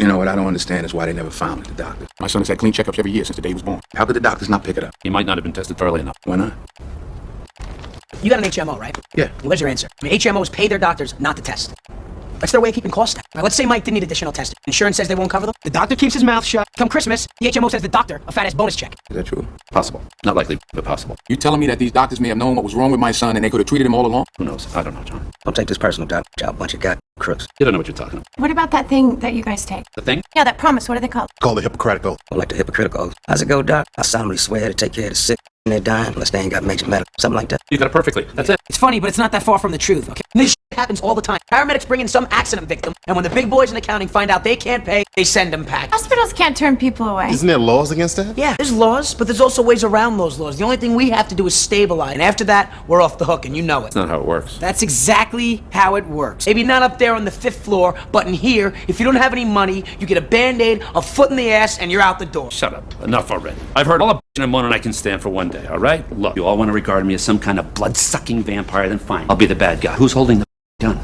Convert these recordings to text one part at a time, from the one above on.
You know what I don't understand is why they never found it, the doctors. My son has had clean checkups every year since the day he was born. How could the doctors not pick it up? He might not have been tested thoroughly enough. Why not? You got an HMO, right? Yeah. Where's your answer? I mean, HMOs pay their doctors not to test. That's their way of keeping costs down. Right, let's say Mike didn't need additional testing. Insurance says they won't cover them. The doctor keeps his mouth shut. Come Christmas, the HMO sends the doctor a fat-ass bonus check. Is that true? Possible. Not likely, but possible. You telling me that these doctors may have known what was wrong with my son and they could have treated him all along? Who knows? I don't know, John. Don't take this personal, Doc. Y'all a bunch of crooks. You don't know what you're talking about. What about that thing that you guys take? The thing? Yeah, that promise. What are they called? Call the Hippocratic Oath. Or like the hypocritical oath. How's it go, Doc? I solemnly swear to take care of the sick and they're dying unless they ain't got major medical. Something like that. You got it perfectly. That's it. It's funny, but it's not that far from the truth, okay? And this shit happens all the time. Paramedics bring in some accident victim, and when the big boys in accounting find out they can't pay, they send them packing. Hospitals can't turn people away. Isn't there laws against that? Yeah, there's laws, but there's also ways around those laws. The only thing we have to do is stabilize, and after that, we're off the hook, and you know it. That's not how it works. That's exactly how it works. Maybe not up there on the 5th floor, but in here, if you don't have any money, you get a Band-Aid, a foot in the ass, and you're out the door. Shut up. Enough already. I've heard all the bitching and moaning I can stand for one day, all right? Look, you all want to regard me as some kind of blood-sucking vampire, then fine. I'll be the bad guy. Who's holding the gun?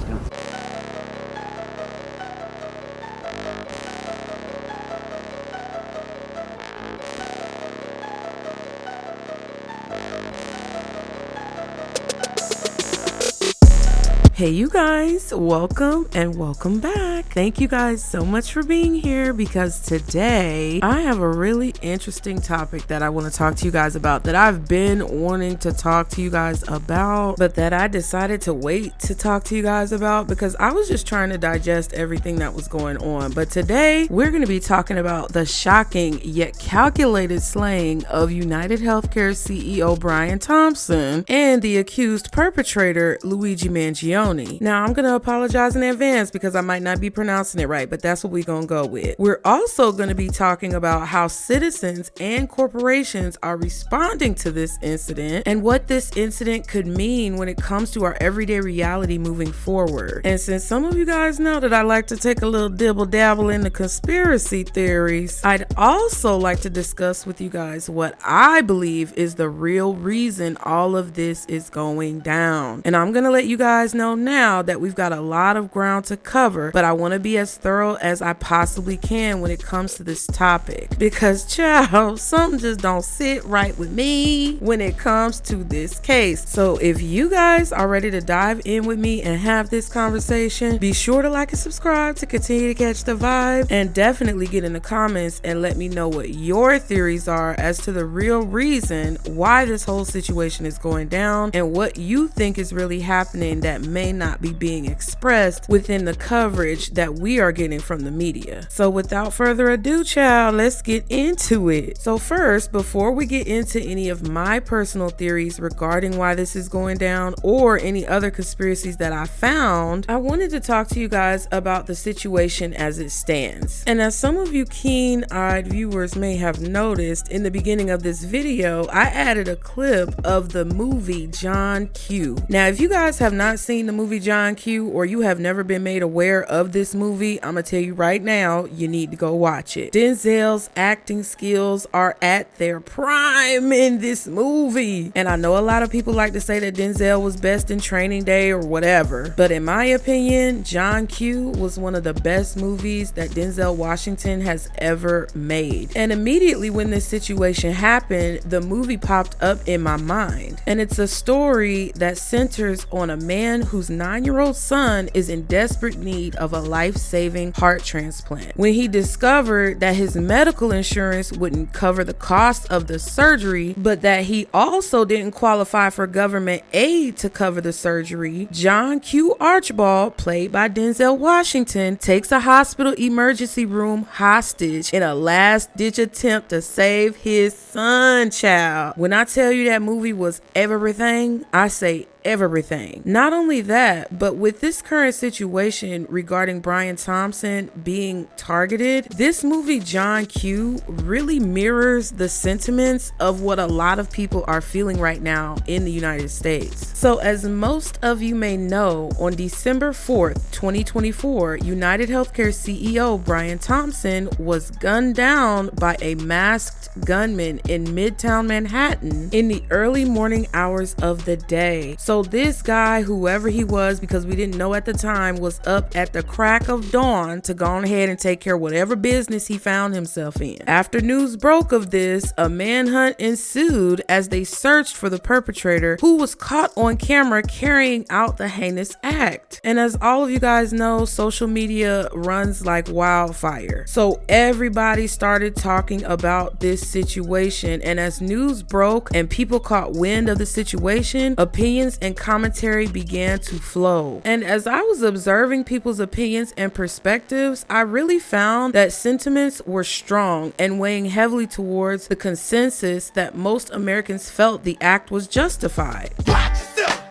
Hey you guys, welcome and welcome back. Thank you guys so much for being here because today I have a really interesting topic that I want to talk to you guys about that I've been wanting to talk to you guys about, but that I decided to wait to talk to you guys about because I was just trying to digest everything that was going on. But today we're going to be talking about the shocking yet calculated slaying of UnitedHealthcare CEO Brian Thompson and the accused perpetrator Luigi Mangione. Now, I'm going to apologize in advance because I might not be pronouncing it right, but that's what we're going to go with. We're also going to be talking about how citizens and corporations are responding to this incident and what this incident could mean when it comes to our everyday reality moving forward. And since some of you guys know that I like to take a little dibble dabble into conspiracy theories, I'd also like to discuss with you guys what I believe is the real reason all of this is going down. And I'm going to let you guys know now that we've got a lot of ground to cover, but I want to be as thorough as I possibly can when it comes to this topic because child, something just don't sit right with me when it comes to this case. So if you guys are ready to dive in with me and have this conversation, be sure to like and subscribe to continue to catch the vibe, and definitely get in the comments and let me know what your theories are as to the real reason why this whole situation is going down and what you think is really happening that may not be being expressed within the coverage that we are getting from the media. So without further ado, child, let's get into it. So first, before we get into any of my personal theories regarding why this is going down or any other conspiracies that I found, I wanted to talk to you guys about the situation as it stands. And as some of you keen-eyed viewers may have noticed, in the beginning of this video, I added a clip of the movie John Q. Now, if you guys have not seen the movie John Q or you have never been made aware of this movie, I'm gonna tell you right now, you need to go watch it. Denzel's acting skills are at their prime in this movie. And I know a lot of people like to say that Denzel was best in Training Day or whatever, but in my opinion, John Q was one of the best movies that Denzel Washington has ever made. And immediately when this situation happened, the movie popped up in my mind. And it's a story that centers on a man whose 9-year-old son is in desperate need of a life-saving heart transplant. When he discovered that his medical insurance wouldn't cover the cost of the surgery, but that he also didn't qualify for government aid to cover the surgery, John Q. Archibald, played by Denzel Washington, takes a hospital emergency room hostage in a last-ditch attempt to save his son, child. When I tell you that movie was everything, I say everything. Not only that, but with this current situation regarding Brian Thompson being targeted, this movie John Q really mirrors the sentiments of what a lot of people are feeling right now in the United States. So as most of you may know, on December 4th, 2024, UnitedHealthcare CEO Brian Thompson was gunned down by a masked gunman in Midtown Manhattan in the early morning hours of the day. So So this guy, whoever he was, because we didn't know at the time, was up at the crack of dawn to go on ahead and take care of whatever business he found himself in. After news broke of this, a manhunt ensued as they searched for the perpetrator, who was caught on camera carrying out the heinous act. And as all of you guys know, social media runs like wildfire. So everybody started talking about this situation, and as news broke and people caught wind of the situation, opinions and commentary began to flow. And as I was observing people's opinions and perspectives, I really found that sentiments were strong and weighing heavily towards the consensus that most Americans felt the act was justified. Watch yourself.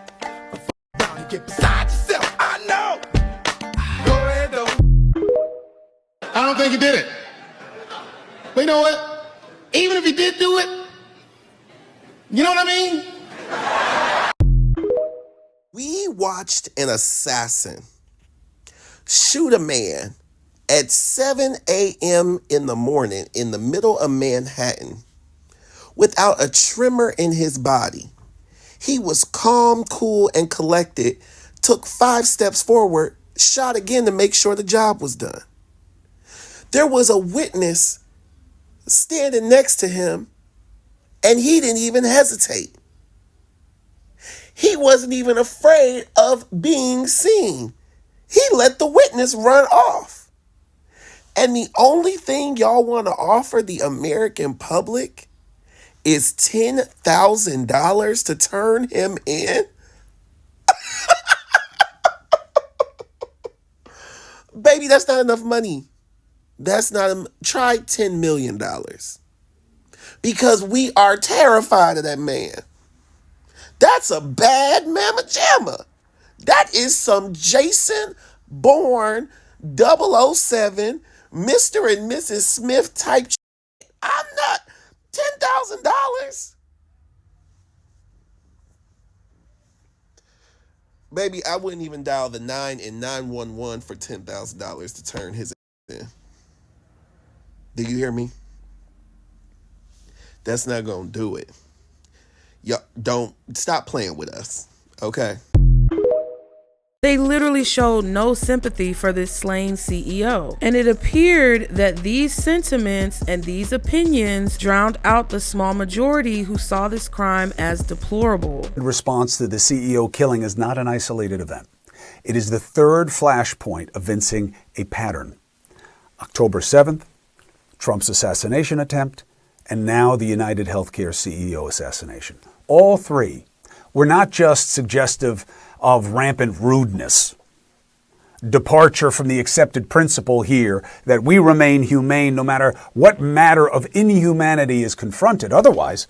Down and get beside yourself. I know. Go ahead, though. I don't think he did it. But you know what? Even if he did do it, you know what I mean? We watched an assassin shoot a man at 7 a.m. in the morning in the middle of Manhattan without a tremor in his body. He was calm, cool, and collected, took 5 steps forward, shot again to make sure the job was done. There was a witness standing next to him, and he didn't even hesitate. He wasn't even afraid of being seen. He let the witness run off. And the only thing y'all want to offer the American public is $10,000 to turn him in? Baby, that's not enough money. That's not, try $10 million. Because we are terrified of that man. That's a bad mamma jamma. That is some Jason Bourne 007, Mr. and Mrs. Smith type shit. I'm not $10,000. Baby, I wouldn't even dial the 9 and 911 for $10,000 to turn his in. Do you hear me? That's not gonna do it. Y'all don't stop playing with us, okay? They literally showed no sympathy for this slain CEO. And it appeared that these sentiments and these opinions drowned out the small majority who saw this crime as deplorable. In response to the CEO killing is not an isolated event. It is the third flashpoint evincing a pattern. October 7th, Trump's assassination attempt, and now the UnitedHealthcare CEO assassination. All three were not just suggestive of rampant rudeness, departure from the accepted principle here that we remain humane no matter what matter of inhumanity is confronted. Otherwise,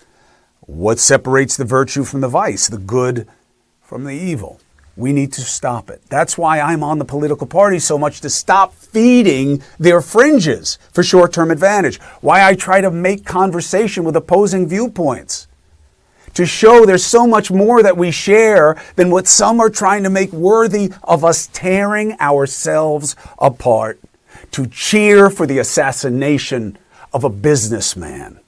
what separates the virtue from the vice, the good from the evil? We need to stop it. That's why I'm on the political party so much, to stop feeding their fringes for short-term advantage. Why I try to make conversation with opposing viewpoints, to show there's so much more that we share than what some are trying to make worthy of us tearing ourselves apart, to cheer for the assassination of a businessman,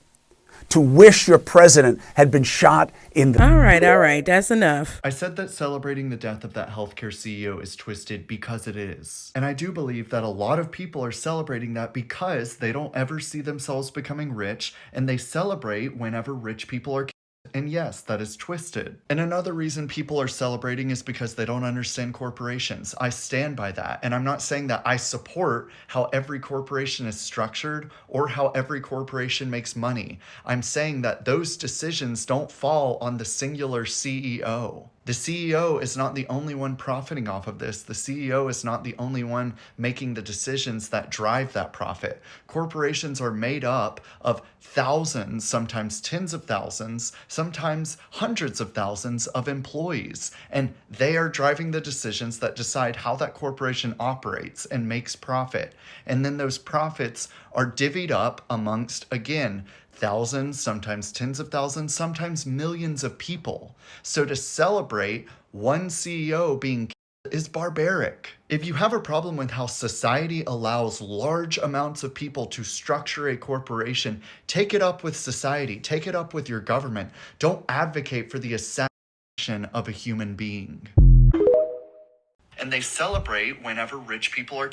to wish your president had been shot in the... All right, that's enough. I said that celebrating the death of that healthcare CEO is twisted because it is. And I do believe that a lot of people are celebrating that because they don't ever see themselves becoming rich, and they celebrate whenever rich people are killed. And yes, that is twisted. And another reason people are celebrating is because they don't understand corporations. I stand by that. And I'm not saying that I support how every corporation is structured or how every corporation makes money. I'm saying that those decisions don't fall on the singular CEO. The CEO is not the only one profiting off of this. The CEO is not the only one making the decisions that drive that profit. Corporations are made up of thousands, sometimes tens of thousands, sometimes hundreds of thousands of employees. And they are driving the decisions that decide how that corporation operates and makes profit. And then those profits are divvied up amongst, again, thousands, sometimes tens of thousands, sometimes millions of people. So to celebrate one CEO being killed is barbaric. If you have a problem with how society allows large amounts of people to structure a corporation, take it up with society, take it up with your government. Don't advocate for the assassination of a human being. And they celebrate whenever rich people are.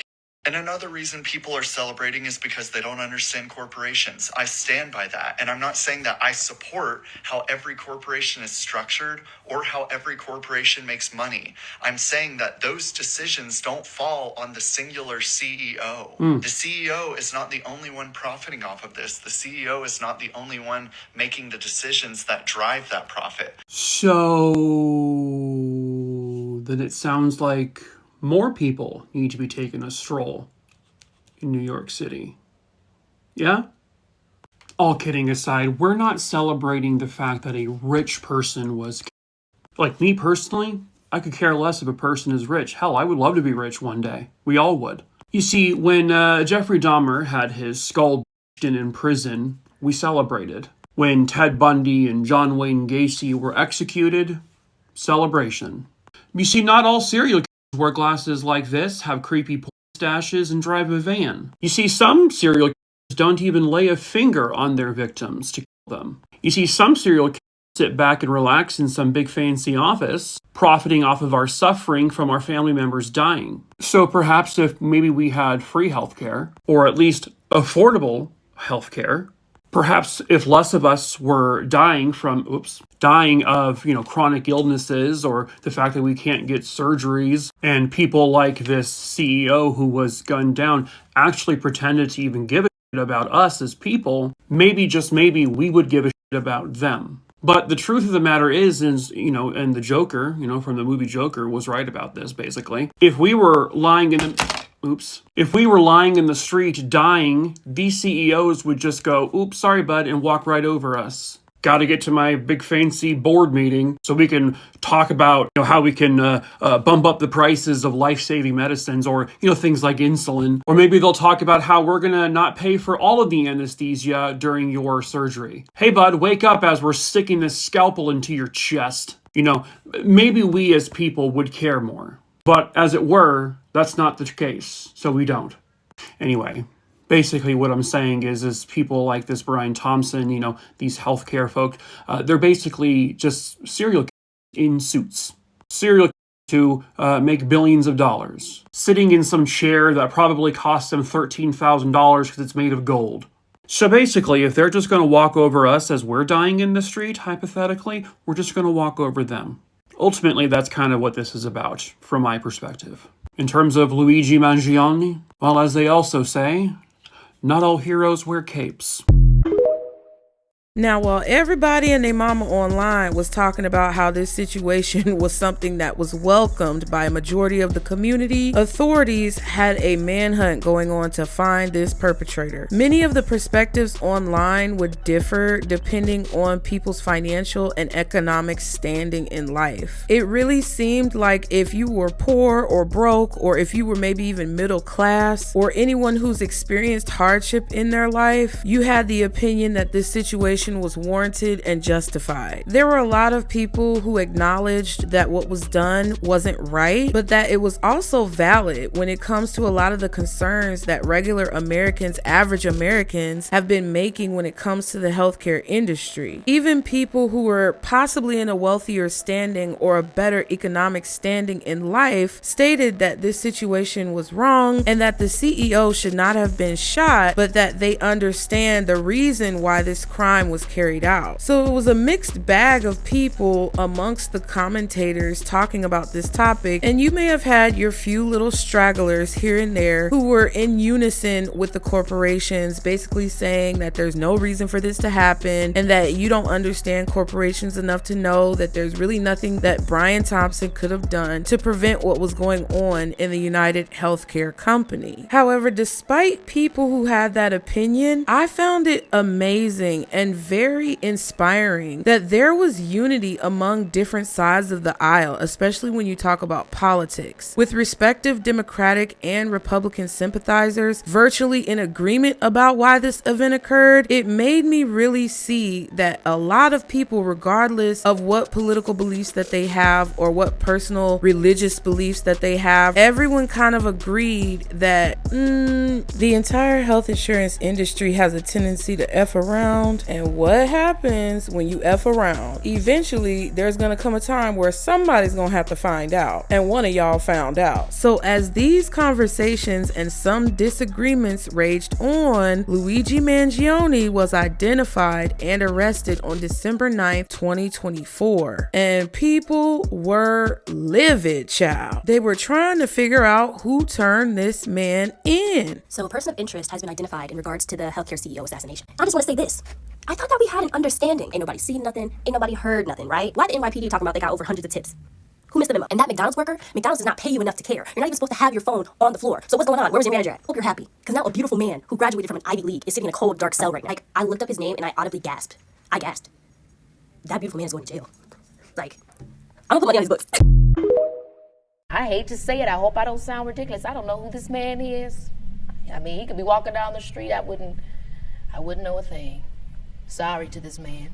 And another reason people are celebrating is because they don't understand corporations. I stand by that. And I'm not saying that I support how every corporation is structured or how every corporation makes money. I'm saying that those decisions don't fall on the singular CEO. The CEO is not the only one profiting off of this. The CEO is not the only one making the decisions that drive that profit. So then it sounds like more people need to be taking a stroll in New York City. Yeah? All kidding aside, we're not celebrating the fact that a rich person was... Like me personally, I could care less if a person is rich. Hell, I would love to be rich one day. We all would. You see, when Jeffrey Dahmer had his skull in prison, we celebrated. When Ted Bundy and John Wayne Gacy were executed, celebration. You see, not all serial killers wear glasses like this, have creepy stashes, and drive a van. You see, some serial killers don't even lay a finger on their victims to kill them. You see, some serial killers sit back and relax in some big fancy office, profiting off of our suffering from our family members dying. So perhaps if maybe we had free healthcare, or at least affordable healthcare, perhaps if less of us were dying of, chronic illnesses, or the fact that we can't get surgeries, and people like this CEO who was gunned down actually pretended to even give a shit about us as people, maybe, just maybe, we would give a shit about them. But the truth of the matter is, and the Joker, from the movie Joker was right about this, basically. If we were lying in the street dying, these CEOs would just go, oops, sorry, bud, and walk right over us. Gotta get to my big fancy board meeting so we can talk about how we can bump up the prices of life-saving medicines, or things like insulin. Or maybe they'll talk about how we're gonna not pay for all of the anesthesia during your surgery. Hey bud, wake up as we're sticking this scalpel into your chest. Maybe we as people would care more. But as it were, that's not the case, so we don't. Anyway, basically what I'm saying is people like this Brian Thompson, these healthcare folks, they're basically just serial killers in suits. Serial killers to make billions of dollars. Sitting in some chair that probably costs them $13,000 because it's made of gold. So basically, if they're just going to walk over us as we're dying in the street, hypothetically, we're just going to walk over them. Ultimately, that's kind of what this is about, from my perspective. In terms of Luigi Mangione, well, as they also say, not all heroes wear capes. Now, while everybody and their mama online was talking about how this situation was something that was welcomed by a majority of the community, authorities had a manhunt going on to find this perpetrator. Many of the perspectives online would differ depending on people's financial and economic standing in life. It really seemed like if you were poor or broke, or if you were maybe even middle class, or anyone who's experienced hardship in their life, you had the opinion that this situation was warranted and justified. There were a lot of people who acknowledged that what was done wasn't right, but that it was also valid when it comes to a lot of the concerns that regular Americans, average Americans, have been making when it comes to the healthcare industry. Even people who were possibly in a wealthier standing or a better economic standing in life stated that this situation was wrong and that the CEO should not have been shot, but that they understand the reason why this crime was carried out. So it was a mixed bag of people amongst the commentators talking about this topic, and you may have had your few little stragglers here and there who were in unison with the corporations, basically saying that there's no reason for this to happen and that you don't understand corporations enough to know that there's really nothing that Brian Thompson could have done to prevent what was going on in the UnitedHealthcare company. However, despite people who had that opinion, I found it amazing and very inspiring that there was unity among different sides of the aisle, especially when you talk about politics, with respective Democratic and Republican sympathizers virtually in agreement about why this event occurred. It made me really see that a lot of people, regardless of what political beliefs that they have or what personal religious beliefs that they have, everyone kind of agreed that the entire health insurance industry has a tendency to F around, and what happens when you F around? Eventually, there's gonna come a time where somebody's gonna have to find out, and one of y'all found out. So as these conversations and some disagreements raged on, Luigi Mangione was identified and arrested on December 9th, 2024. And people were livid, child. They were trying to figure out who turned this man in. So a person of interest has been identified in regards to the HealthCare CEO assassination. I just want to say this. I thought that we had an understanding. Ain't nobody seen nothing. Ain't nobody heard nothing, right? Why the NYPD talking about they got over hundreds of tips? Who missed the memo? And that McDonald's worker, McDonald's does not pay you enough to care. You're not even supposed to have your phone on the floor. So what's going on? Where was your manager at? Hope you're happy. Because now a beautiful man who graduated from an Ivy League is sitting in a cold, dark cell right now. Like, I looked up his name and I audibly gasped. I gasped. That beautiful man is going to jail. Like, I'm gonna put money on his books. I hate to say it. I hope I don't sound ridiculous. I don't know who this man is. I mean, he could be walking down the street. I wouldn't know a thing. Sorry to this man.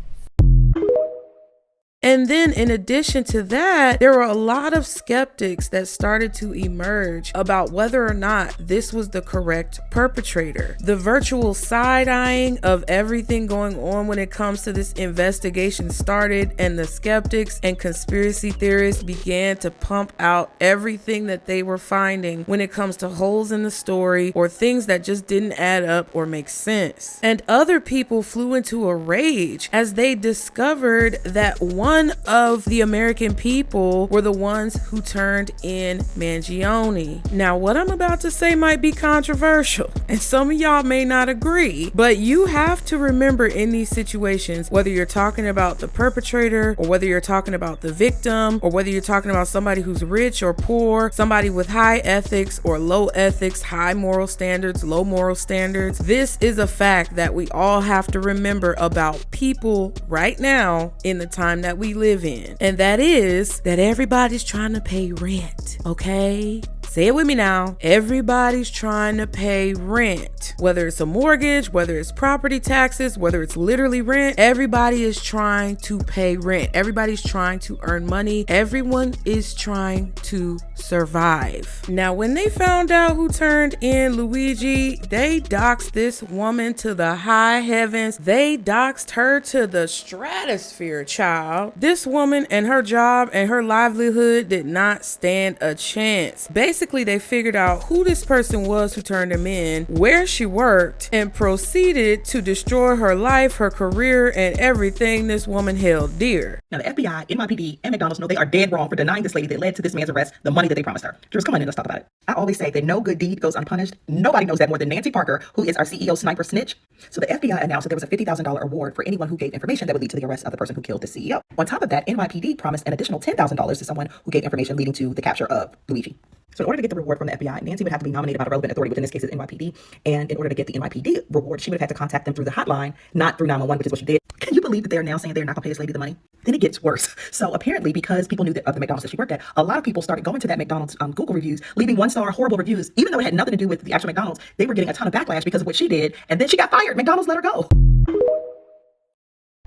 And then in addition to that, there were a lot of skeptics that started to emerge about whether or not this was the correct perpetrator. The virtual side-eyeing of everything going on when it comes to this investigation started, and the skeptics and conspiracy theorists began to pump out everything that they were finding when it comes to holes in the story or things that just didn't add up or make sense. And other people flew into a rage as they discovered that one of the American people were the ones who turned in Mangione. Now, what I'm about to say might be controversial, and some of y'all may not agree, but you have to remember in these situations, whether you're talking about the perpetrator or whether you're talking about the victim or whether you're talking about somebody who's rich or poor, somebody with high ethics or low ethics, high moral standards, low moral standards, this is a fact that we all have to remember about people right now in the time that we live in, and that is that everybody's trying to pay rent, okay? Say it with me now. Everybody's trying to pay rent. Whether it's a mortgage, whether it's property taxes, whether it's literally rent, everybody is trying to pay rent. Everybody's trying to earn money. Everyone is trying to survive. Now, when they found out who turned in Luigi, they doxed this woman to the high heavens. They doxed her to the stratosphere, child. This woman and her job and her livelihood did not stand a chance. Basically, they figured out who this person was who turned him in, where she worked, and proceeded to destroy her life, her career, and everything this woman held dear. Now, the FBI, NYPD, and McDonald's know they are dead wrong for denying this lady that led to this man's arrest the money that they promised her. Just come on in, let's talk about it. I always say that no good deed goes unpunished. Nobody knows that more than Nancy Parker, who is our CEO sniper snitch. So the FBI announced that there was a $50,000 award for anyone who gave information that would lead to the arrest of the person who killed the CEO. On top of that, NYPD promised an additional $10,000 to someone who gave information leading to the capture of Luigi. So in order to get the reward from the FBI, Nancy would have to be nominated by the relevant authority, which in this case is NYPD. And in order to get the NYPD reward, she would have had to contact them through the hotline, not through 911, which is what she did. Can you believe that they're now saying they're not going to pay this lady the money? Then it gets worse. So apparently, because people knew that of the McDonald's that she worked at, a lot of people started going to that McDonald's Google reviews, leaving one-star horrible reviews. Even though it had nothing to do with the actual McDonald's, they were getting a ton of backlash because of what she did. And then she got fired. McDonald's let her go.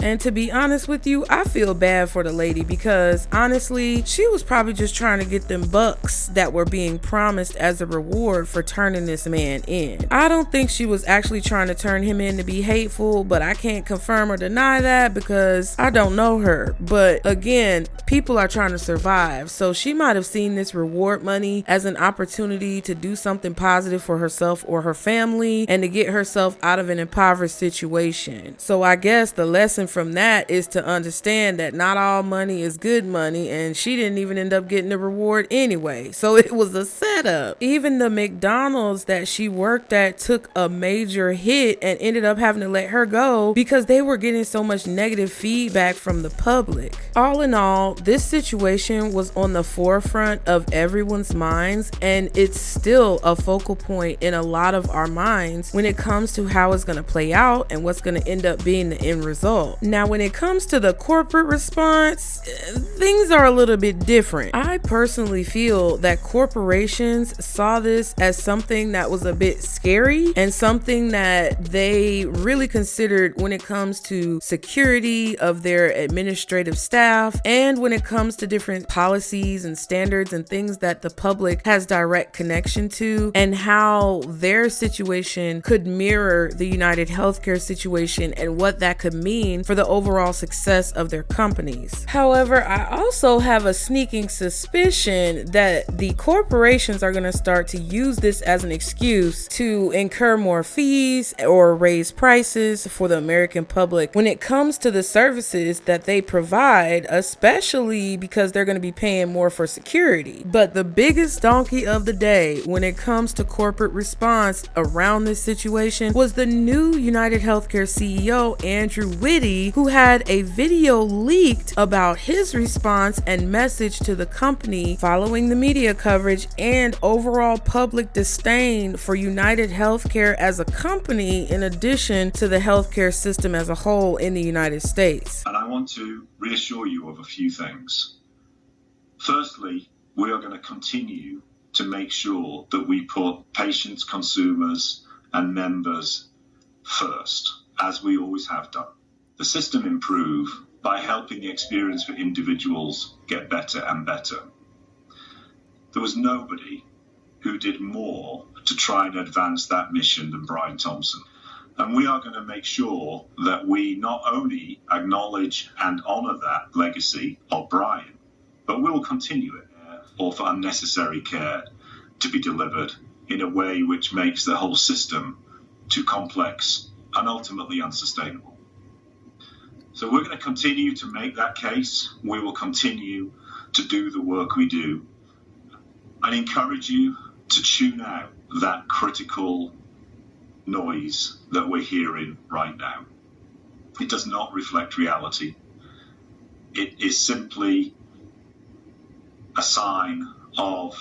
And to be honest with you, I feel bad for the lady because honestly, she was probably just trying to get them bucks that were being promised as a reward for turning this man in. I don't think she was actually trying to turn him in to be hateful, but I can't confirm or deny that because I don't know her. But again, people are trying to survive. So she might have seen this reward money as an opportunity to do something positive for herself or her family and to get herself out of an impoverished situation. So I guess the lesson from that is to understand that not all money is good money, and she didn't even end up getting the reward anyway. So it was a setup. Even the McDonald's that she worked at took a major hit and ended up having to let her go because they were getting so much negative feedback from the public. All in all, this situation was on the forefront of everyone's minds, and it's still a focal point in a lot of our minds when it comes to how it's going to play out and what's going to end up being the end result. Now, when it comes to the corporate response, things are a little bit different. I personally feel that corporations saw this as something that was a bit scary and something that they really considered when it comes to security of their administrative staff and when it comes to different policies and standards and things that the public has direct connection to, and how their situation could mirror the United Healthcare situation and what that could mean for the overall success of their companies. However, I also have a sneaking suspicion that the corporations are going to start to use this as an excuse to incur more fees or raise prices for the American public when it comes to the services that they provide, especially because they're going to be paying more for security. But the biggest donkey of the day when it comes to corporate response around this situation was the new United Healthcare CEO, Andrew Whitty, who had a video leaked about his response and message to the company following the media coverage and overall public disdain for United Healthcare as a company, in addition to the healthcare system as a whole in the United States. And I want to reassure you of a few things. Firstly, we are going to continue to make sure that we put patients, consumers, and members first, as we always have done. The system improve by helping the experience for individuals get better and better. There was nobody who did more to try and advance that mission than Brian Thompson. And we are going to make sure that we not only acknowledge and honour that legacy of Brian, but we will continue it or for unnecessary care to be delivered in a way which makes the whole system too complex and ultimately unsustainable. So we're going to continue to make that case. We will continue to do the work we do. I encourage you to tune out that critical noise that we're hearing right now. It does not reflect reality. It is simply a sign of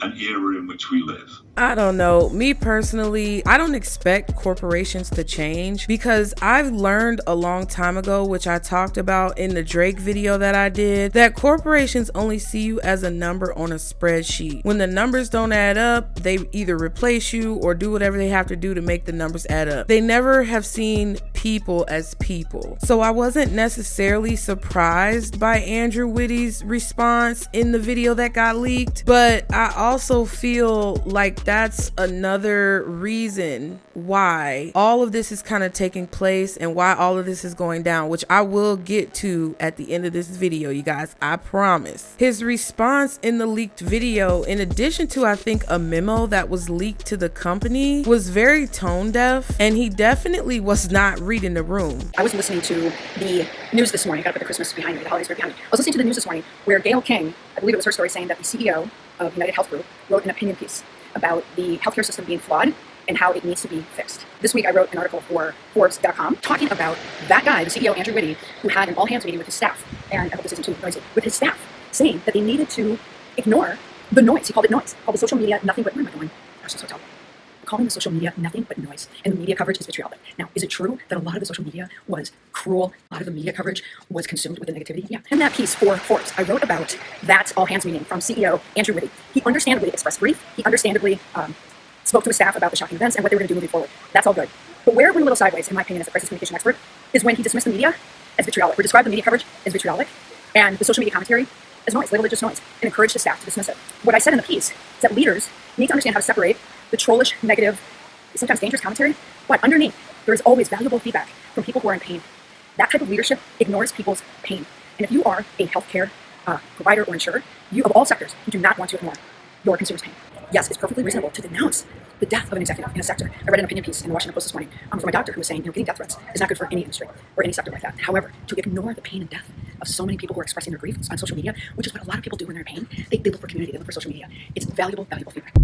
an era in which we live. I don't know. Me personally, I don't expect corporations to change because I've learned a long time ago, which I talked about in the Drake video that I did, that corporations only see you as a number on a spreadsheet. When the numbers don't add up, they either replace you or do whatever they have to do to make the numbers add up. They never have seen people as people. So I wasn't necessarily surprised by Andrew Whitty's response in the video that got leaked, but I also feel like that's another reason why all of this is kind of taking place and why all of this is going down, which I will get to at the end of this video, you guys, I promise. His response in the leaked video, in addition to I think a memo that was leaked to the company, was very tone deaf, and he definitely was not reading the room. I was listening to the news this morning. I gotta put the Christmas behind me, the holidays behind me. I was listening to the news this morning where Gail King, I believe it was her story, saying that the CEO of United Health Group wrote an opinion piece about the healthcare system being flawed and how it needs to be fixed. This week I wrote an article for Forbes.com talking about that guy, the CEO, Andrew Whitty, who had an all-hands meeting with his staff, and I hope this isn't too noisy, with his staff, saying that they needed to ignore the noise. He called it noise. He called the social media nothing but, where am I going? Gosh, this hotel. Calling the social media nothing but noise, and the media coverage is vitriolic. Now, is it true that a lot of the social media was cruel? A lot of the media coverage was consumed with the negativity? Yeah. In that piece for Forbes, I wrote about that all-hands meeting from CEO Andrew Whitty. He understandably expressed grief. He understandably spoke to his staff about the shocking events and what they were going to do moving forward. That's all good. But where it went a little sideways, in my opinion, as a crisis communication expert, is when he dismissed the media as vitriolic, or described the media coverage as vitriolic, and the social media commentary as noise, literally just noise, and encouraged his staff to dismiss it. What I said in the piece is that leaders need to understand how to separate the trollish, negative, sometimes dangerous commentary, but underneath, there is always valuable feedback from people who are in pain. That type of leadership ignores people's pain. And if you are a healthcare provider or insurer, you, of all sectors, you do not want to ignore your consumers' pain. Yes, it's perfectly reasonable to denounce the death of an executive in a sector. I read an opinion piece in the Washington Post this morning from a doctor who was saying, getting death threats is not good for any industry or any sector like that. However, to ignore the pain and death of so many people who are expressing their grief on social media, which is what a lot of people do when they're in pain, they look for community, they look for social media. It's valuable feedback.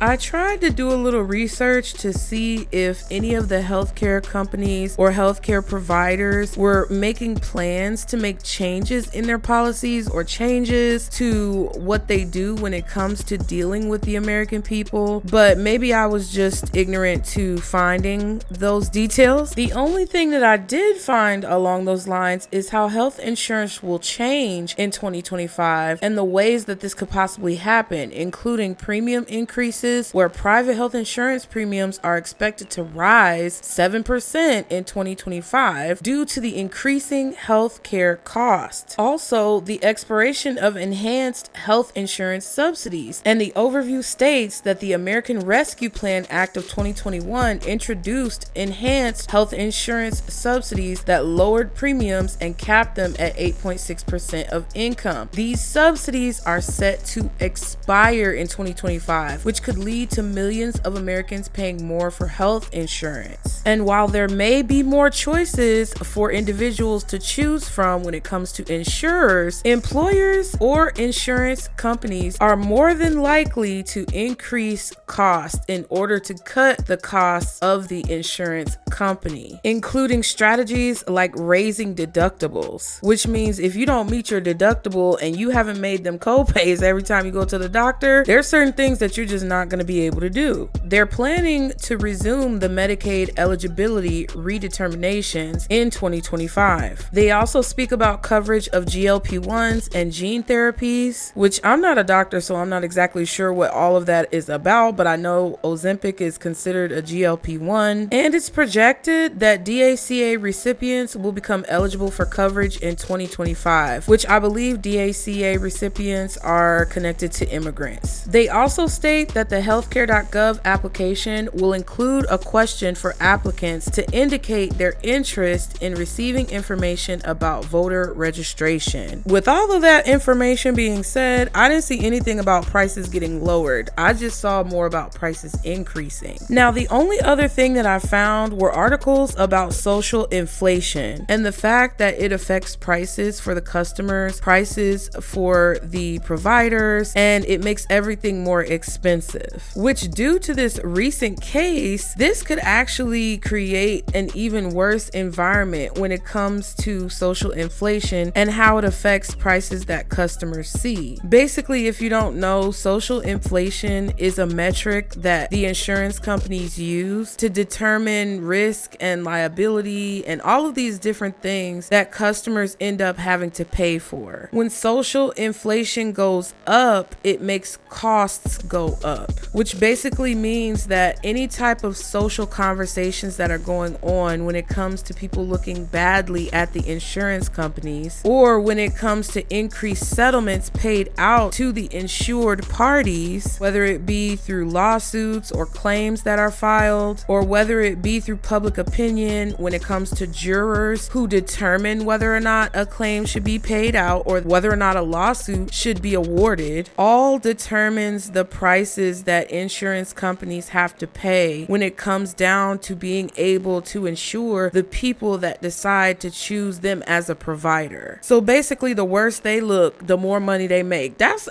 I tried to do a little research to see if any of the healthcare companies or healthcare providers were making plans to make changes in their policies or changes to what they do when it comes to dealing with the American people, but maybe I was just ignorant to finding those details. The only thing that I did find along those lines is how health insurance will change in 2025 and the ways that this could possibly happen, including premium increases where private health insurance premiums are expected to rise 7% in 2025 due to the increasing health care costs. Also, the expiration of enhanced health insurance subsidies, and the overview states that the American Rescue Plan Act of 2021 introduced enhanced health insurance subsidies that lowered premiums and capped them at 8.6% of income. These subsidies are set to expire in 2025, which could lead to millions of Americans paying more for health insurance. And while there may be more choices for individuals to choose from when it comes to insurers, employers or insurance companies are more than likely to increase costs in order to cut the costs of the insurance company, including strategies like raising deductibles, which means if you don't meet your deductible and you haven't made them co-pays every time you go to the doctor, there's certain things that you're just not going to be able to do. They're planning to resume the Medicaid eligibility redeterminations in 2025. They also speak about coverage of GLP-1s and gene therapies, which I'm not a doctor, so I'm not exactly sure what all of that is about, but I know Ozempic is considered a GLP-1, and it's projected that DACA recipients will become eligible for coverage in 2025, which I believe DACA recipients are connected to immigrants. They also state that the healthcare.gov application will include a question for applicants to indicate their interest in receiving information about voter registration. With all of that information being said, I didn't see anything about prices getting lowered. I just saw more about prices increasing. Now, the only other thing that I found were articles about social inflation and the fact that it affects prices for the customers, prices for the providers, and it makes everything more expensive, which due to this recent case, this could actually create an even worse environment when it comes to social inflation and how it affects prices that customers see. Basically, if you don't know, social inflation is a metric that the insurance companies use to determine risk and liability and all of these different things that customers end up having to pay for. When social inflation goes up, it makes costs go up, which basically means that any type of social conversations that are going on when it comes to people looking badly at the insurance companies, or when it comes to increased settlements paid out to the insured parties, whether it be through lawsuits or claims that are filed, or whether it be through public opinion when it comes to jurors who determine whether or not a claim should be paid out or whether or not a lawsuit should be awarded, all determines the prices that insurance companies have to pay when it comes down to being able to insure the people that decide to choose them as a provider. So basically, the worse they look, the more money they make. Because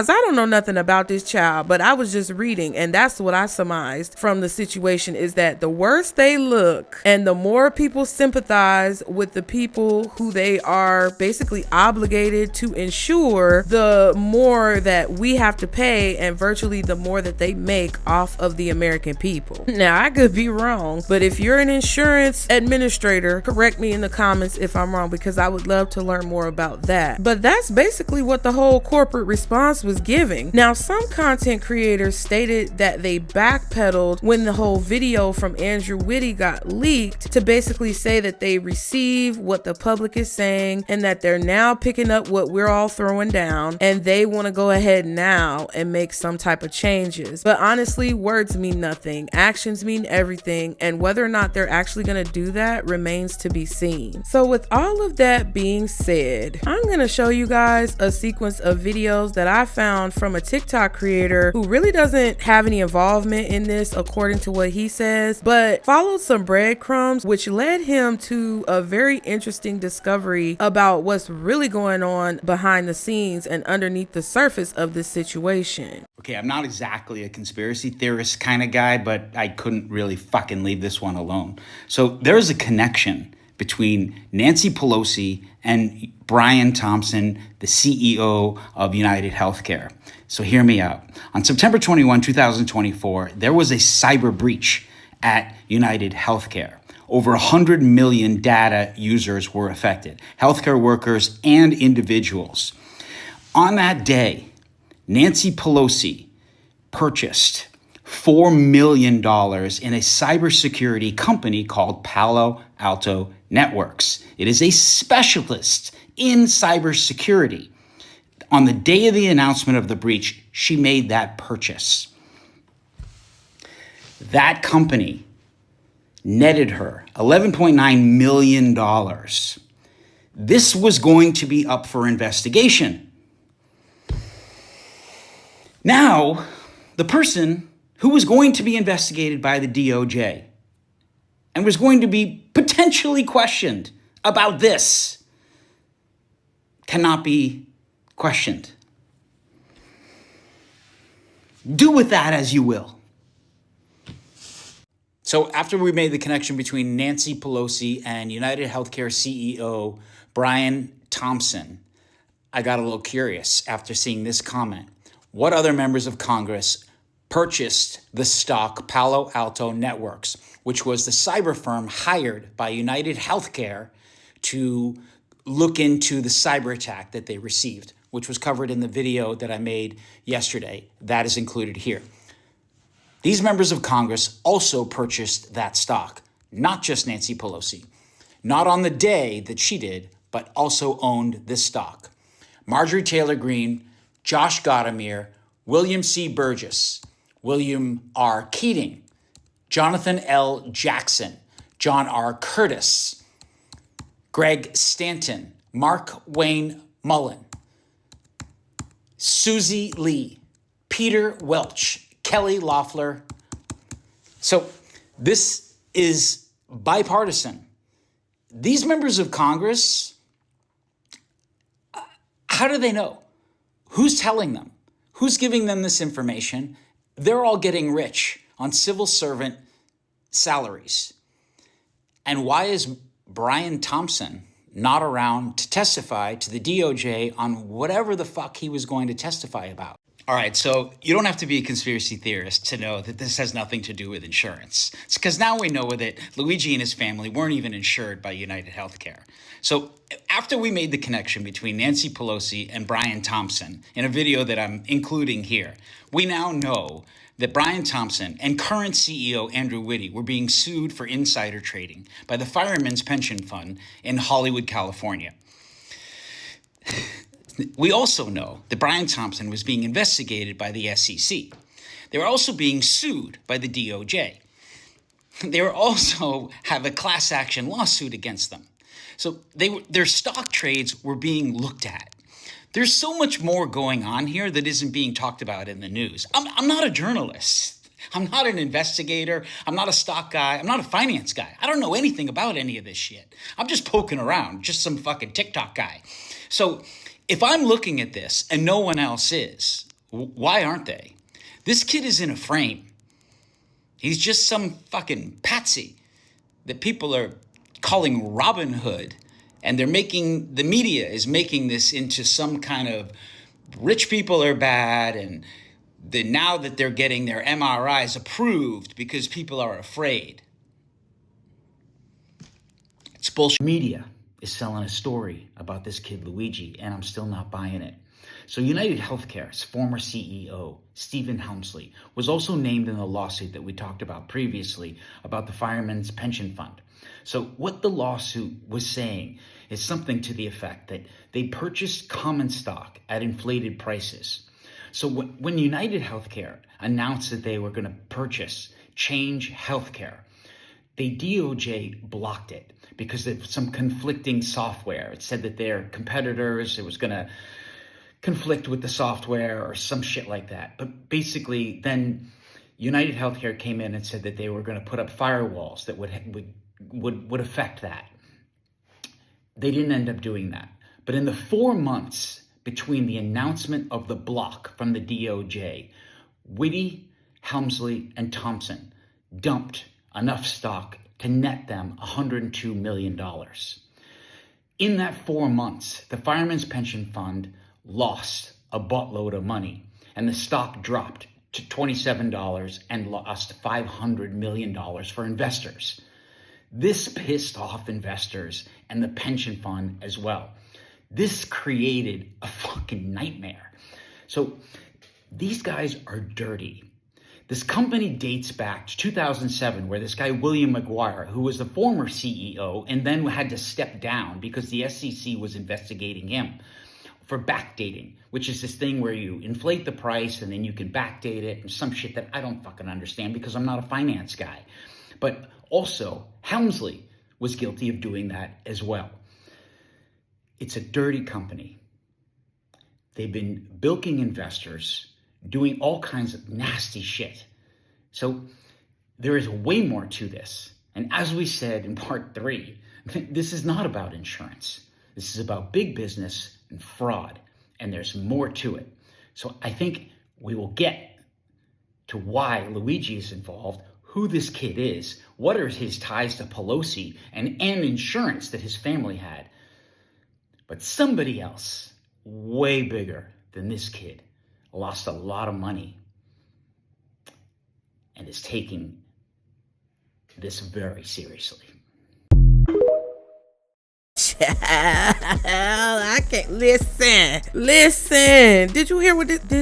I don't know nothing about this child, but I was just reading, and that's what I surmised from the situation, is that the worse they look and the more people sympathize with the people who they are basically obligated to insure, the more that we have to pay and virtually the more that they make off of the American people. Now, I could be wrong, but if you're an insurance administrator, correct me in the comments if I'm wrong, because I would love to learn more about that. But that's basically what the whole corporate response was giving. Now, some content creators stated that they backpedaled when the whole video from Andrew Whitty got leaked to basically say that they receive what the public is saying and that they're now picking up what we're all throwing down and they want to go ahead now and make some type of changes. But honestly, words mean nothing. Actions mean everything, and whether or not they're actually going to do that remains to be seen. So with all of that being said, I'm going to show you guys a sequence of videos that I found from a TikTok creator who really doesn't have any involvement in this according to what he says, but follow followed some breadcrumbs, which led him to a very interesting discovery about what's really going on behind the scenes and underneath the surface of this situation. Okay, I'm not exactly a conspiracy theorist kind of guy, but I couldn't really fucking leave this one alone. So there's a connection between Nancy Pelosi and Brian Thompson, the CEO of UnitedHealthcare. So hear me out. On September 21, 2024, there was a cyber breach at UnitedHealthcare. Over 100 million data users were affected, healthcare workers and individuals. On that day, Nancy Pelosi purchased $4 million in a cybersecurity company called Palo Alto Networks. It is a specialist in cybersecurity. On the day of the announcement of the breach, she made that purchase. That company netted her $11.9 million. This was going to be up for investigation. Now, the person who was going to be investigated by the DOJ and was going to be potentially questioned about this cannot be questioned. Do with that as you will. So after we made the connection between Nancy Pelosi and UnitedHealthcare CEO Brian Thompson, I got a little curious after seeing this comment. What other members of Congress purchased the stock Palo Alto Networks, which was the cyber firm hired by UnitedHealthcare to look into the cyber attack that they received, which was covered in the video that I made yesterday. That is included here. These members of Congress also purchased that stock, not just Nancy Pelosi, not on the day that she did, but also owned this stock. Marjorie Taylor Greene, Josh Gottomir, William C. Burgess, William R. Keating, Jonathan L. Jackson, John R. Curtis, Greg Stanton, Mark Wayne Mullen, Susie Lee, Peter Welch, Kelly Loeffler. So this is bipartisan. These members of Congress, how do they know? Who's telling them? Who's giving them this information? They're all getting rich on civil servant salaries. And why is Brian Thompson not around to testify to the DOJ on whatever the fuck he was going to testify about? All right, so you don't have to be a conspiracy theorist to know that this has nothing to do with insurance. It's because now we know that Luigi and his family weren't even insured by UnitedHealthcare. So after we made the connection between Nancy Pelosi and Brian Thompson in a video that I'm including here, we now know that Brian Thompson and current CEO Andrew Whitty were being sued for insider trading by the Firemen's Pension Fund in Hollywood, California. We also know that Brian Thompson was being investigated by the SEC. They were also being sued by the DOJ. They were also have a class action lawsuit against them. So their stock trades were being looked at. There's so much more going on here that isn't being talked about in the news. I'm not a journalist. I'm not an investigator. I'm not a stock guy. I'm not a finance guy. I don't know anything about any of this shit. I'm just poking around, just some fucking TikTok guy. So if I'm looking at this and no one else is, why aren't they? This kid is in a frame. He's just some fucking patsy that people are calling Robin Hood. And the media is making this into some kind of rich people are bad. And now that they're getting their MRIs approved because people are afraid. It's bullshit. Media is selling a story about this kid Luigi, and I'm still not buying it. So UnitedHealthcare's former CEO, Stephen Helmsley, was also named in the lawsuit that we talked about previously about the Firemen's Pension Fund. So what the lawsuit was saying is something to the effect that they purchased common stock at inflated prices. So when UnitedHealthcare announced that they were going to purchase Change Healthcare, the DOJ blocked it because of some conflicting software. It said that their competitors, it was going to conflict with the software or some shit like that. But basically, then UnitedHealthcare came in and said that they were going to put up firewalls that would affect that. They didn't end up doing that. But in the 4 months between the announcement of the block from the DOJ, Witte, Helmsley, and Thompson dumped enough stock to net them $102 million. In that 4 months, the Fireman's Pension Fund lost a buttload of money, and the stock dropped to $27 and lost $500 million for investors. This pissed off investors and the pension fund as well. This created a fucking nightmare. So these guys are dirty. This company dates back to 2007, where this guy, William McGuire, who was the former CEO and then had to step down because the SEC was investigating him for backdating, which is this thing where you inflate the price and then you can backdate it and some shit that I don't fucking understand because I'm not a finance guy. But also, Helmsley was guilty of doing that as well. It's a dirty company. They've been bilking investors, doing all kinds of nasty shit. So there is way more to this. And as we said in part 3, this is not about insurance. This is about big business and fraud. And there's more to it. So I think we will get to why Luigi is involved, who this kid is, what are his ties to Pelosi, and insurance that his family had. But somebody else, way bigger than this kid, lost a lot of money and is taking this very seriously. I can't listen. Did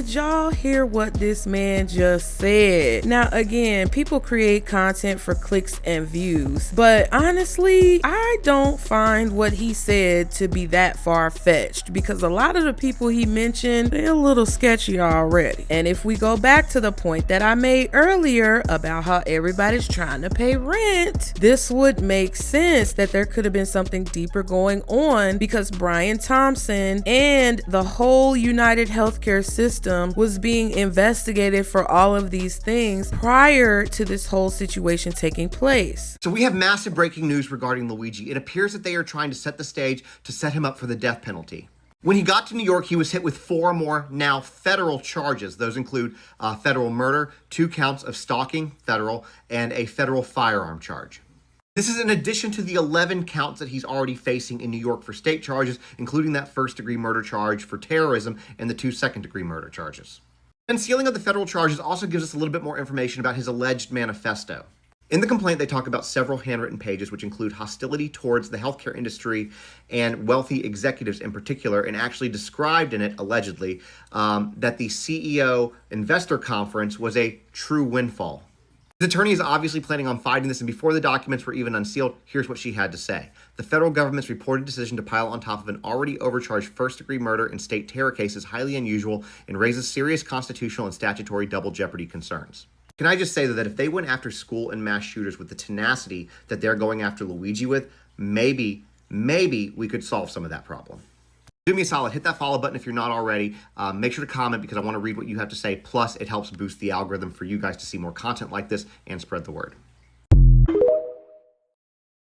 y'all hear what this man just said? Now, again, people create content for clicks and views, but honestly, I don't find what he said to be that far-fetched, because a lot of the people he mentioned, they're a little sketchy already. And if we go back to the point that I made earlier about how everybody's trying to pay rent, this would make sense that there could have been something deeper going on, because Brian Thompson and the whole UnitedHealthcare system was being investigated for all of these things prior to this whole situation taking place. So we have massive breaking news regarding Luigi. It appears that they are trying to set the stage to set him up for the death penalty. When he got to New York, he was hit with 4 more now federal charges. Those include federal murder, 2 counts of stalking, federal, and a federal firearm charge. This is in addition to the 11 counts that he's already facing in New York for state charges, including that first-degree murder charge for terrorism and the 2 second-degree murder charges. Unsealing of the federal charges also gives us a little bit more information about his alleged manifesto. In the complaint, they talk about several handwritten pages, which include hostility towards the healthcare industry and wealthy executives in particular, and actually described in it, allegedly, that the CEO investor conference was a true windfall. The attorney is obviously planning on fighting this, and before the documents were even unsealed, here's what she had to say. The federal government's reported decision to pile on top of an already overcharged first-degree murder and state terror case is highly unusual and raises serious constitutional and statutory double jeopardy concerns. Can I just say that if they went after school and mass shooters with the tenacity that they're going after Luigi with, maybe we could solve some of that problem. Do me a solid, hit that follow button if you're not already. Make sure to comment because I want to read what you have to say. Plus, it helps boost the algorithm for you guys to see more content like this and spread the word.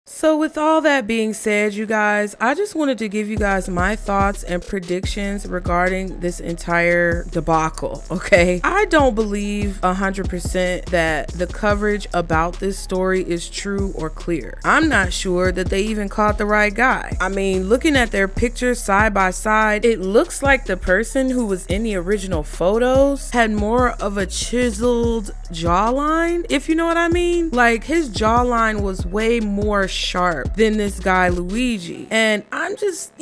So with all that being said, you guys, I just wanted to give you guys my thoughts and predictions regarding this entire debacle, okay? I don't believe 100% that the coverage about this story is true or clear. I'm not sure that they even caught the right guy. I mean, looking at their pictures side by side, it looks like the person who was in the original photos had more of a chiseled jawline, if you know what I mean. Like, his jawline was way more sharp than this guy Luigi, and I'm just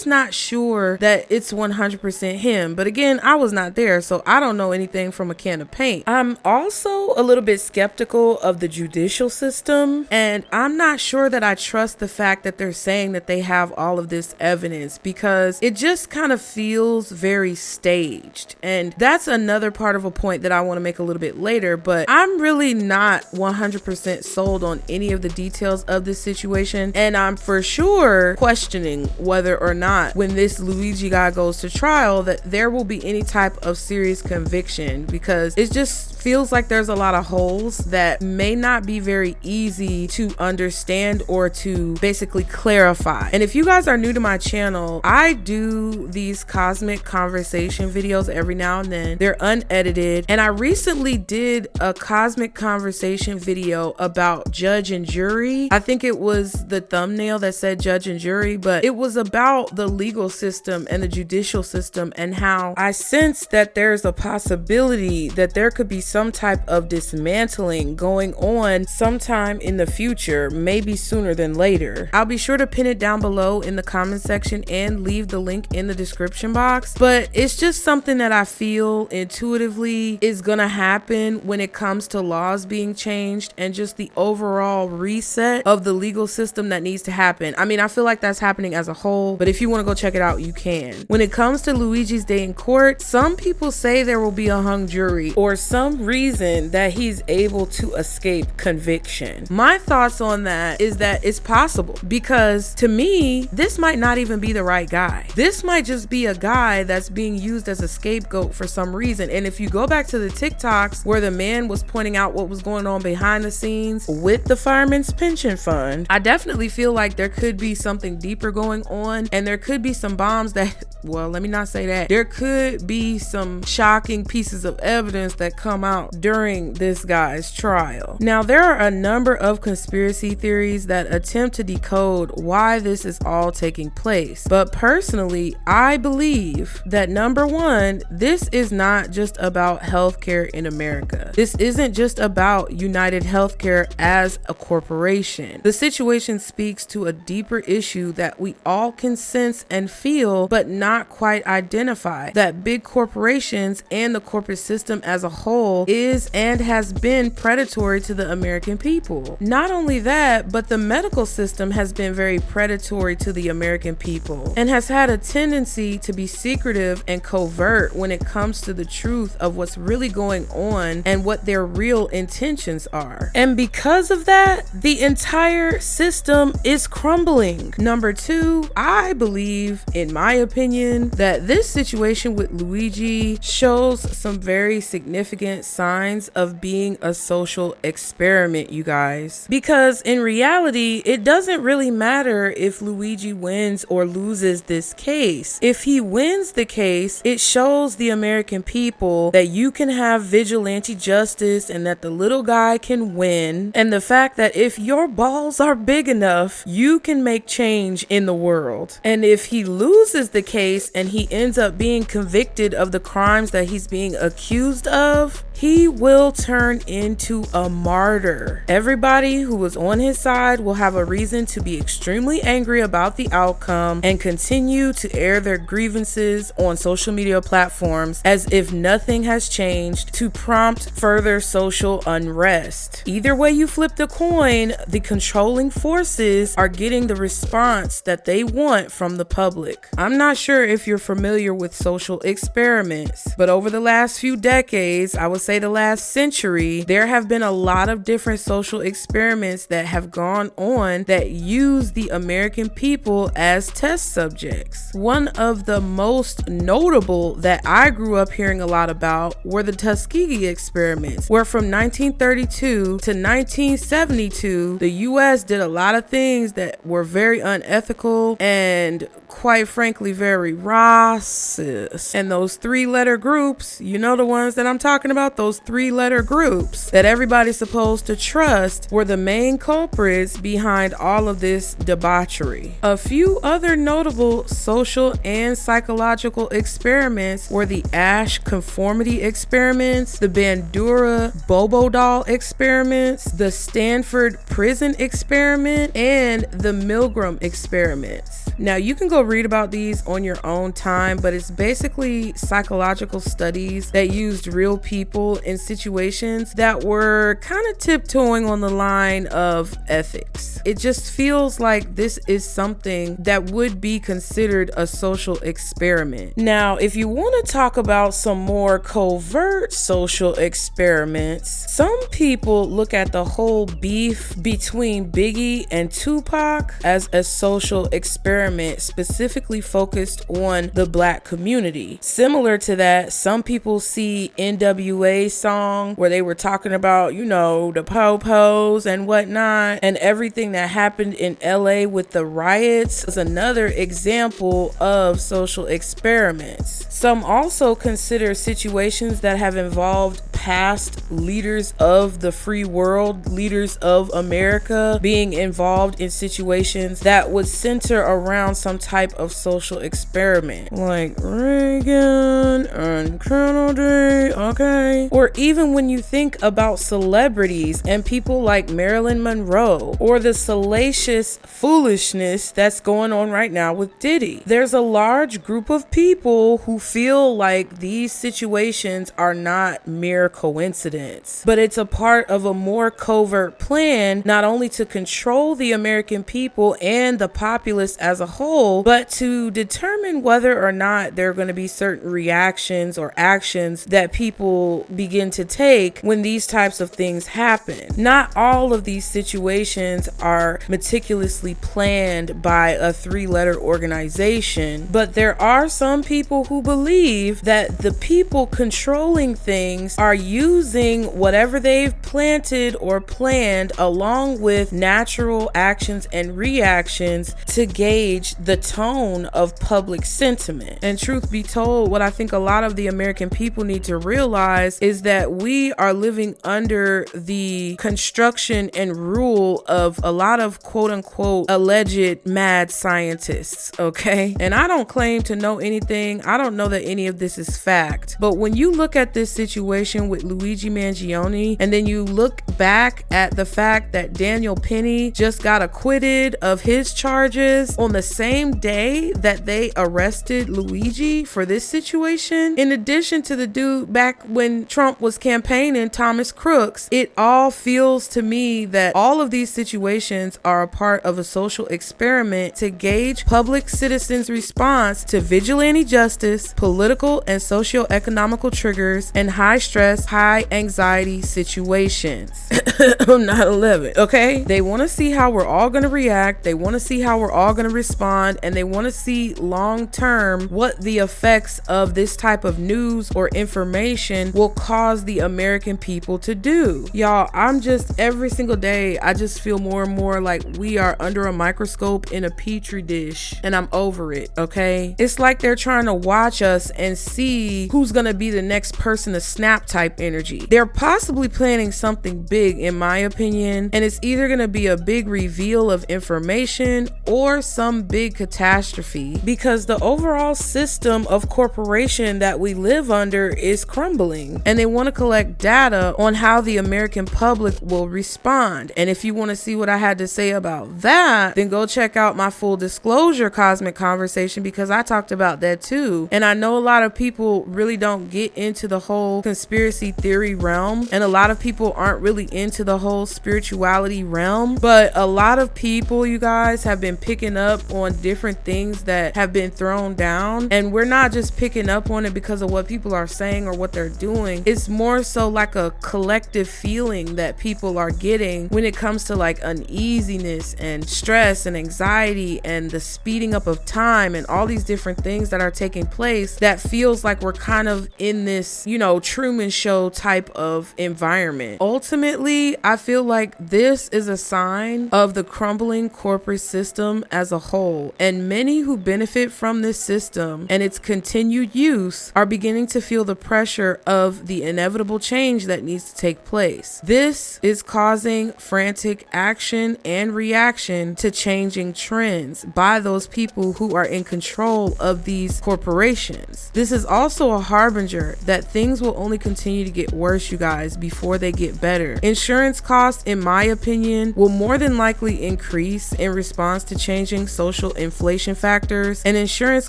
not sure that it's 100% him. But again, I was not there, so I don't know anything from a can of paint. I'm also a little bit skeptical of the judicial system, and I'm not sure that I trust the fact that they're saying that they have all of this evidence, because it just kind of feels very staged. And that's another part of a point that I want to make a little bit later, but I'm really not 100% sold on any of the details of this situation, and I'm for sure questioning whether or not when this Luigi guy goes to trial that there will be any type of serious conviction, because it just feels like there's a lot of holes that may not be very easy to understand or to basically clarify. And if you guys are new to my channel, I do these cosmic conversation videos every now and then. They're unedited, and I recently did a cosmic conversation video about judge and jury. I think it was the thumbnail that said judge and jury, but it was about the legal system and the judicial system and how I sense that there's a possibility that there could be some type of dismantling going on sometime in the future, maybe sooner than later. I'll be sure to pin it down below in the comment section and leave the link in the description box, but it's just something that I feel intuitively is gonna happen when it comes to laws being changed and just the overall reset of the legal system that needs to happen. I mean, I feel like that's happening as a whole, but if you want to go check it out, you can. When it comes to Luigi's day in court, some people say there will be a hung jury or some reason that he's able to escape conviction. My thoughts on that is that it's possible, because to me, this might not even be the right guy. This might just be a guy that's being used as a scapegoat for some reason. And if you go back to the TikToks where the man was pointing out what was going on behind the scenes with the fireman's pension fund, I definitely feel like there could be something deeper going on, and there could be some bombs that, well, let me not say that. There could be some shocking pieces of evidence that come out during this guy's trial. Now, there are a number of conspiracy theories that attempt to decode why this is all taking place. But personally, I believe that number one, this is not just about healthcare in America. This isn't just about UnitedHealthcare as a corporation. The situation speaks to a deeper issue that we all can sense and feel, but not quite identify, that big corporations and the corporate system as a whole is and has been predatory to the American people. Not only that, but the medical system has been very predatory to the American people and has had a tendency to be secretive and covert when it comes to the truth of what's really going on and what their real intentions are. And because of that, the entire system is crumbling. Number two, I believe, in my opinion, that this situation with Luigi shows some very significant signs of being a social experiment, you guys. Because in reality, it doesn't really matter if Luigi wins or loses this case. If he wins the case, it shows the American people that you can have vigilante justice and that the little guy can win. And the fact that if your balls are big enough, you can make change in the world. And if he loses the case and he ends up being convicted of the crimes that he's being accused of, he will turn into a martyr. Everybody who was on his side will have a reason to be extremely angry about the outcome and continue to air their grievances on social media platforms as if nothing has changed, to prompt further social unrest. Either way you flip the coin, the controlling forces are getting the response that they want from the public. I'm not sure if you're familiar with social experiments, but over the last few decades, I would say the last century, there have been a lot of different social experiments that have gone on that use the American people as test subjects. One of the most notable that I grew up hearing a lot about were the Tuskegee experiments, where from 1932 to 1972, the US did a lot of things that were very unethical and quite frankly very racist. And those three-letter groups, you know the ones that I'm talking about, those three-letter groups that everybody's supposed to trust, were the main culprits behind all of this debauchery. A few other notable social and psychological experiments were the Asch conformity experiments, the Bandura Bobo doll experiments, the Stanford prison experiment, and the Milgram experiments. Now, you can go read about these on your own time, but it's basically psychological studies that used real people in situations that were kind of tiptoeing on the line of ethics. It just feels like this is something that would be considered a social experiment. Now, if you want to talk about some more covert social experiments, some people look at the whole beef between Biggie and Tupac as a social experiment experiment specifically focused on the Black community. Similar to that, some people see NWA's song where they were talking about, you know, the po-pos and whatnot, and everything that happened in LA with the riots is another example of social experiments. Some also consider situations that have involved past leaders of the free world, leaders of America, being involved in situations that would center around some type of social experiment, like Reagan and Kennedy, okay? Or even when you think about celebrities and people like Marilyn Monroe, or the salacious foolishness that's going on right now with Diddy. There's a large group of people who feel like these situations are not mere coincidence, but it's a part of a more covert plan, not only to control the American people and the populace as a whole, but to determine whether or not there are going to be certain reactions or actions that people begin to take when these types of things happen. Not all of these situations are meticulously planned by a three-letter organization, but there are some people who believe that the people controlling things are using whatever they've planted or planned along with natural actions and reactions to gauge the tone of public sentiment. And truth be told, what I think a lot of the American people need to realize is that we are living under the construction and rule of a lot of quote unquote alleged mad scientists, okay? And I don't claim to know anything. I don't know that any of this is fact. But when you look at this situation with Luigi Mangione, and then you look back at the fact that Daniel Penny just got acquitted of his charges on the same day that they arrested Luigi for this situation, in addition to the dude back when Trump was campaigning, Thomas Crooks, it all feels to me that all of these situations are a part of a social experiment to gauge public citizens' response to vigilante justice, political and socio-economical triggers, and high stress, high anxiety situations. 9/11, okay? They want to see how we're all going to react. They want to see how we're all going to respond, and they want to see long term what the effects of this type of news or information will cause the American people to do. Y'all, I'm just, every single day, I just feel more and more like we are under a microscope in a petri dish, and I'm over it, okay? It's like they're trying to watch us and see who's going to be the next person to snap type energy. They're possibly planning something big, in my opinion, and it's either going to be a big reveal of information or some big catastrophe, because the overall system of corporation that we live under is crumbling, and they want to collect data on how the American public will respond. And if you want to see what I had to say about that, then go check out my full disclosure cosmic conversation, because I talked about that too. And I know a lot of people really don't get into the whole conspiracy theory realm, and a lot of people aren't really into the whole spirituality realm, but a lot of people, you guys, have been picking up on different things that have been thrown down, and we're not just picking up on it because of what people are saying or what they're doing. It's more so like a collective feeling that people are getting when it comes to like uneasiness and stress and anxiety and the speeding up of time and all these different things that are taking place, that feels like we're kind of in this, you know, Truman Show type of environment. Ultimately, I feel like this is a sign of the crumbling corporate system as a whole, and many who benefit from this system and its continued use are beginning to feel the pressure of the inevitable change that needs to take place. This is causing frantic action and reaction to changing trends by those people who are in control of these corporations. This is also a harbinger that things will only continue to get worse, you guys, before they get better. Insurance costs, in my opinion, will more than likely increase in response to changing social inflation factors, and insurance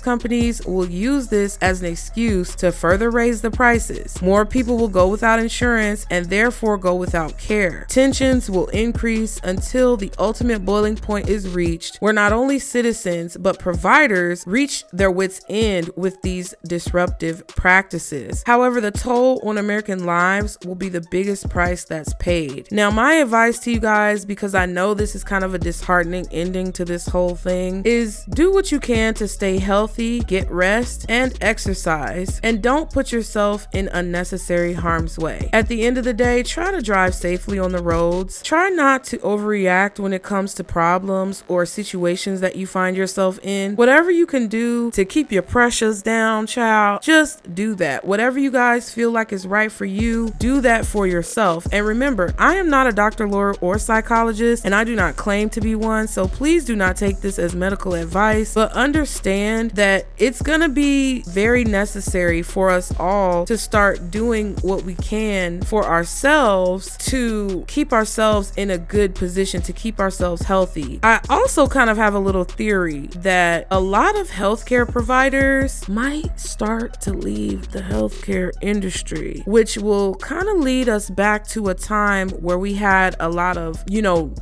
companies will use this as an excuse to further raise the prices. More people will go without insurance and therefore go without care. Tensions will increase until the ultimate boiling point is reached, where not only citizens but providers reach their wits' end with these disruptive practices. However, the toll on American lives will be the biggest price that's paid. Now, my advice to you guys, because I know this is kind of a disheartening ending to this whole thing, is do what you can to stay healthy, get rest, and exercise, and don't put yourself in unnecessary harm's way. At the end of the day, try to drive safely on the roads. Try not to overreact when it comes to problems or situations that you find yourself in. Whatever you can do to keep your pressures down, child, just do that. Whatever you guys feel like is right for you, do that for yourself. And remember, I am not a doctor, lawyer, or psychologist, and I do not claim to be one, so please do not take this as medical advice, but understand that it's gonna be very necessary for us all to start doing what we can for ourselves to keep ourselves in a good position, to keep ourselves healthy. I also kind of have a little theory that a lot of healthcare providers might start to leave the healthcare industry, which will kind of lead us back to a time where we had a lot of,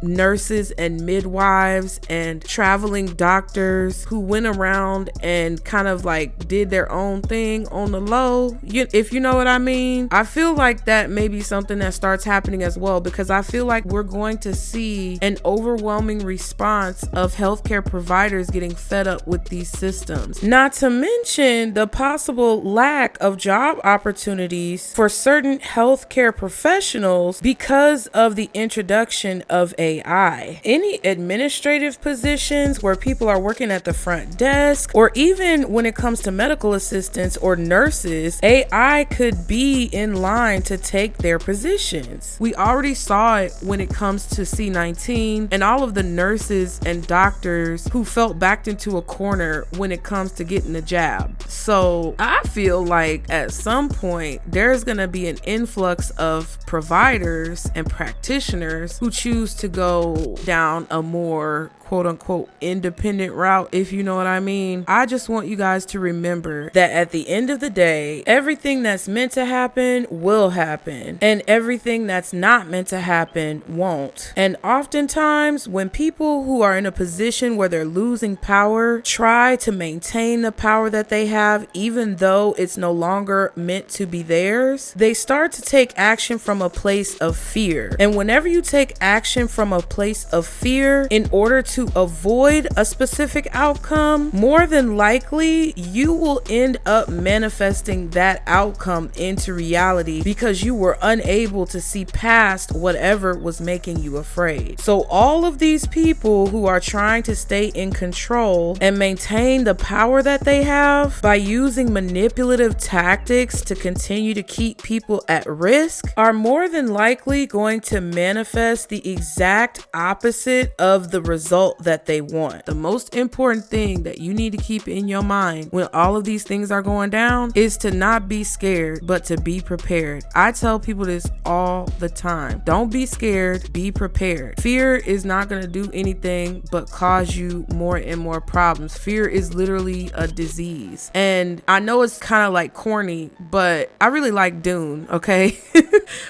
nurses and midwives and traveling doctors who went around and kind of like did their own thing on the low, if you know what I mean. I feel like that may be something that starts happening as well, because I feel like we're going to see an overwhelming response of healthcare providers getting fed up with these systems. Not to mention the possible lack of job opportunities for certain healthcare professionals because of the introduction of AI. Any administrative positions where people are working at the front desk, or even when it comes to medical assistants or nurses, AI could be in line to take their positions. We already saw it when it comes to C-19 and all of the nurses and doctors who felt backed into a corner when it comes to getting a jab. So I feel like at some point there's gonna be an influx of providers and practitioners who choose to go down a more quote unquote independent route, if you know what I mean. I just want you guys to remember that at the end of the day, everything that's meant to happen will happen, and everything that's not meant to happen won't. And oftentimes when people who are in a position where they're losing power try to maintain the power that they have, even though it's no longer meant to be theirs, they start to take action from a place of fear. And whenever you take action from a place of fear in order to avoid a specific outcome, more than likely you will end up manifesting that outcome into reality because you were unable to see past whatever was making you afraid. So all of these people who are trying to stay in control and maintain the power that they have by using manipulative tactics to continue to keep people at risk are more than likely going to manifest the exact opposite of the result that they want. The most important thing that you need to keep in your mind when all of these things are going down is to not be scared, but to be prepared. I tell people this all the time. Don't be scared, be prepared. Fear is not going to do anything but cause you more and more problems. Fear is literally a disease. And I know it's kind of like corny, but I really like Dune, okay?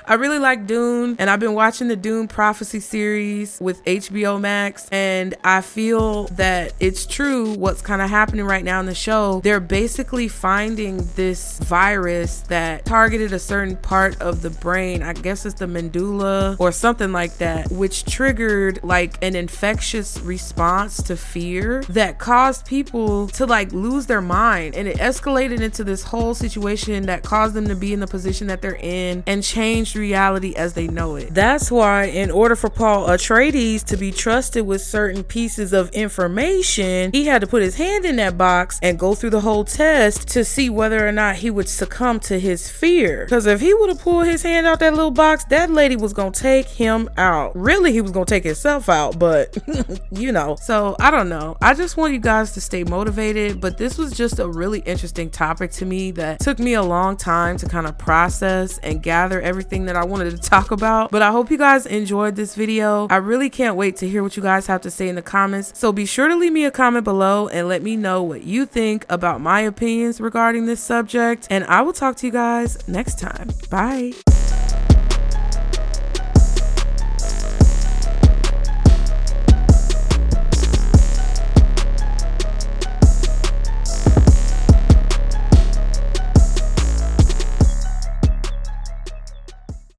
I really like Dune, and I've been watching the Dune Prophecy series with HBO Max, and I feel that it's true what's kind of happening right now in the show. They're basically finding this virus that targeted a certain part of the brain. I guess it's the medulla or something like that, which triggered like an infectious response to fear that caused people to like lose their mind, and it escalated into this whole situation that caused them to be in the position that they're in and changed reality as they know it. That's why in order for Paul Atreides to be trusted with certain pieces of information, he had to put his hand in that box and go through the whole test to see whether or not he would succumb to his fear. Because if he would have pulled his hand out that little box, that lady was gonna take him out. Really, he was gonna take himself out, but so I don't know. I just want you guys to stay motivated, but this was just a really interesting topic to me that took me a long time to kind of process and gather everything that I wanted to talk about. But I hope you guys enjoyed this video. I really can't wait to hear what you guys have to say in the comments. So be sure to leave me a comment below and let me know what you think about my opinions regarding this subject. And I will talk to you guys next time. Bye.